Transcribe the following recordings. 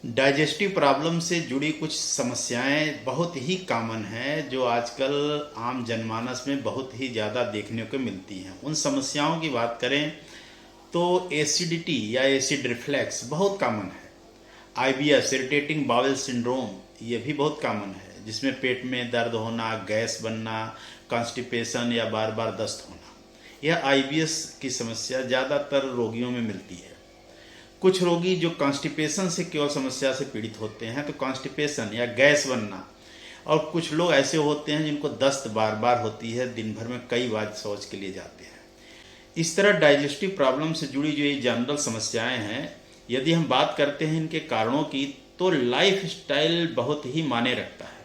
Digestive problem से जुड़ी कुछ समस्याएं बहुत ही कॉमन हैं जो आजकल आम जनमानस में बहुत ही ज़्यादा देखने को मिलती हैं। उन समस्याओं की बात करें तो एसिडिटी या एसिड रिफ्लेक्स बहुत कॉमन है। आईबीएस इरिटेटिंग बाउल सिंड्रोम ये भी बहुत कॉमन है, जिसमें पेट में दर्द होना, गैस बनना, कॉन्स्टिपेशन या बार बार दस्त होना। यह आईबीएस की समस्या ज़्यादातर रोगियों में मिलती है। कुछ रोगी जो कॉन्स्टिपेशन से केवल समस्या से पीड़ित होते हैं, तो कॉन्स्टिपेशन या गैस बनना, और कुछ लोग ऐसे होते हैं जिनको दस्त बार बार होती है, दिन भर में कई बार शौच के लिए जाते हैं। इस तरह डाइजेस्टिव प्रॉब्लम से जुड़ी जो ये जनरल समस्याएं हैं, यदि हम बात करते हैं इनके कारणों की, तो लाइफ स्टाइल बहुत ही मायने रखता है।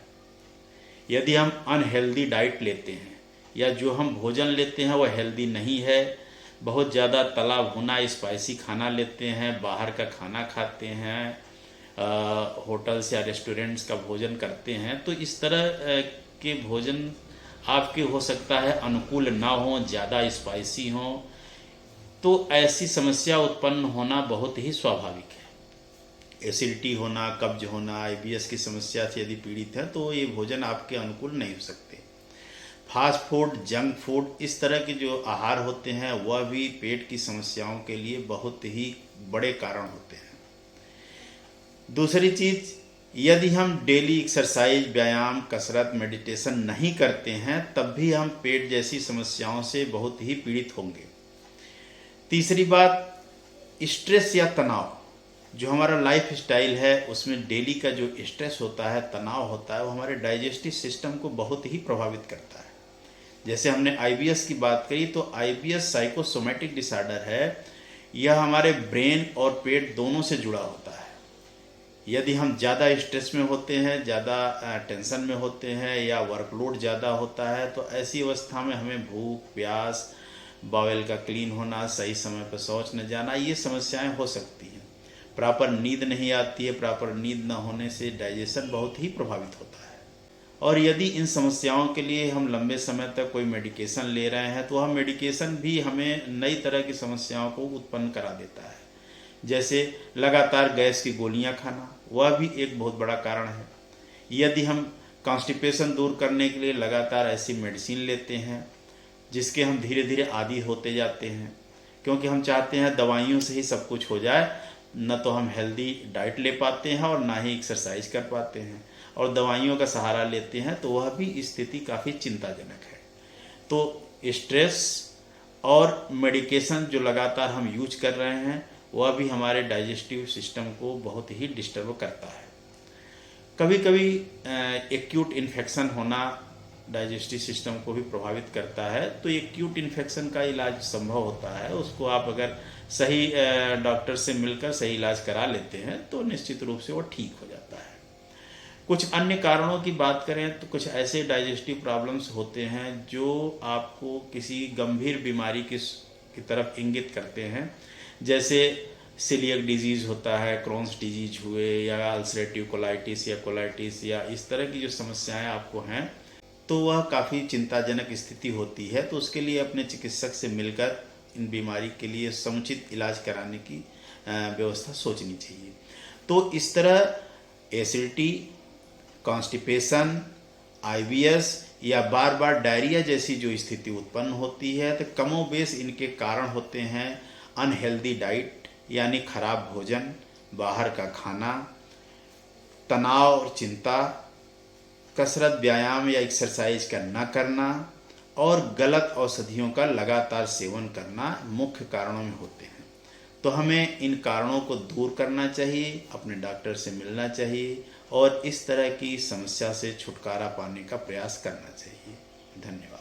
यदि हम अनहेल्दी डाइट लेते हैं या जो हम भोजन लेते हैं वह हेल्दी नहीं है, बहुत ज़्यादा तला भुना स्पाइसी खाना लेते हैं, बाहर का खाना खाते हैं, होटल्स या रेस्टोरेंट्स का भोजन करते हैं, तो इस तरह के भोजन आपके हो सकता है अनुकूल ना हो, ज़्यादा स्पाइसी हो, तो ऐसी समस्या उत्पन्न होना बहुत ही स्वाभाविक है। एसिडिटी होना, कब्ज होना, आईबीएस की समस्या से यदि पीड़ित है तो ये भोजन आपके अनुकूल नहीं हो सकते। फास्ट फूड, जंक फूड, इस तरह के जो आहार होते हैं वह भी पेट की समस्याओं के लिए बहुत ही बड़े कारण होते हैं। दूसरी चीज़, यदि हम डेली एक्सरसाइज, व्यायाम, कसरत, मेडिटेशन नहीं करते हैं, तब भी हम पेट जैसी समस्याओं से बहुत ही पीड़ित होंगे। तीसरी बात, स्ट्रेस या तनाव, जो हमारा लाइफ स्टाइल है उसमें डेली का जो स्ट्रेस होता है, तनाव होता है, वो हमारे डाइजेस्टिव सिस्टम को बहुत ही प्रभावित करता है। जैसे हमने आईबीएस की बात करी, तो आईबीएस साइकोसोमेटिक डिसऑर्डर है। यह हमारे ब्रेन और पेट दोनों से जुड़ा होता है। यदि हम ज़्यादा स्ट्रेस में होते हैं, ज़्यादा टेंशन में होते हैं या वर्कलोड ज़्यादा होता है, तो ऐसी अवस्था में हमें भूख, प्यास, बावेल का क्लीन होना, सही समय पर शौच न जाना, ये समस्याएं हो सकती हैं। प्रॉपर नींद नहीं आती है, प्रॉपर नींद न होने से डाइजेशन बहुत ही प्रभावित होता है। और यदि इन समस्याओं के लिए हम लंबे समय तक कोई मेडिकेशन ले रहे हैं, तो वह मेडिकेशन भी हमें नई तरह की समस्याओं को उत्पन्न करा देता है। जैसे लगातार गैस की गोलियां खाना, वह भी एक बहुत बड़ा कारण है। यदि हम कॉन्स्टिपेशन दूर करने के लिए लगातार ऐसी मेडिसिन लेते हैं जिसके हम धीरे धीरे आदी होते जाते हैं, क्योंकि हम चाहते हैं दवाइयों से ही सब कुछ हो जाए, न तो हम हेल्दी डाइट ले पाते हैं और ना ही एक्सरसाइज कर पाते हैं, और दवाइयों का सहारा लेते हैं, तो वह भी स्थिति काफ़ी चिंताजनक है। तो स्ट्रेस और मेडिकेशन जो लगातार हम यूज कर रहे हैं, वह भी हमारे डाइजेस्टिव सिस्टम को बहुत ही डिस्टर्ब करता है। कभी कभी एक्यूट इन्फेक्शन होना डाइजेस्टिव सिस्टम को भी प्रभावित करता है, तो एक्यूट इन्फेक्शन का इलाज संभव होता है। उसको आप अगर सही डॉक्टर से मिलकर सही इलाज करा लेते हैं तो निश्चित रूप से वो ठीक हो जाता है। कुछ अन्य कारणों की बात करें तो कुछ ऐसे डाइजेस्टिव प्रॉब्लम्स होते हैं जो आपको किसी गंभीर बीमारी की तरफ इंगित करते हैं। जैसे सीलियक डिजीज़ होता है, क्रोन्स डिजीज हुए, या अल्सरेटिव कोलाइटिस या कोलाइटिस, या इस तरह की जो समस्याएं आपको हैं, तो वह काफ़ी चिंताजनक स्थिति होती है। तो उसके लिए अपने चिकित्सक से मिलकर इन बीमारी के लिए समुचित इलाज कराने की व्यवस्था सोचनी चाहिए। तो इस तरह एसिडिटी, कॉन्स्टिपेशन, आईबीएस या बार बार डायरिया जैसी जो स्थिति उत्पन्न होती है, तो कमोबेश इनके कारण होते हैं अनहेल्दी डाइट यानी खराब भोजन, बाहर का खाना, तनाव और चिंता, कसरत, व्यायाम या एक्सरसाइज का न करना, और गलत औषधियों का लगातार सेवन करना मुख्य कारणों में होते हैं। तो हमें इन कारणों को दूर करना चाहिए, अपने डॉक्टर से मिलना चाहिए और इस तरह की समस्या से छुटकारा पाने का प्रयास करना चाहिए। धन्यवाद।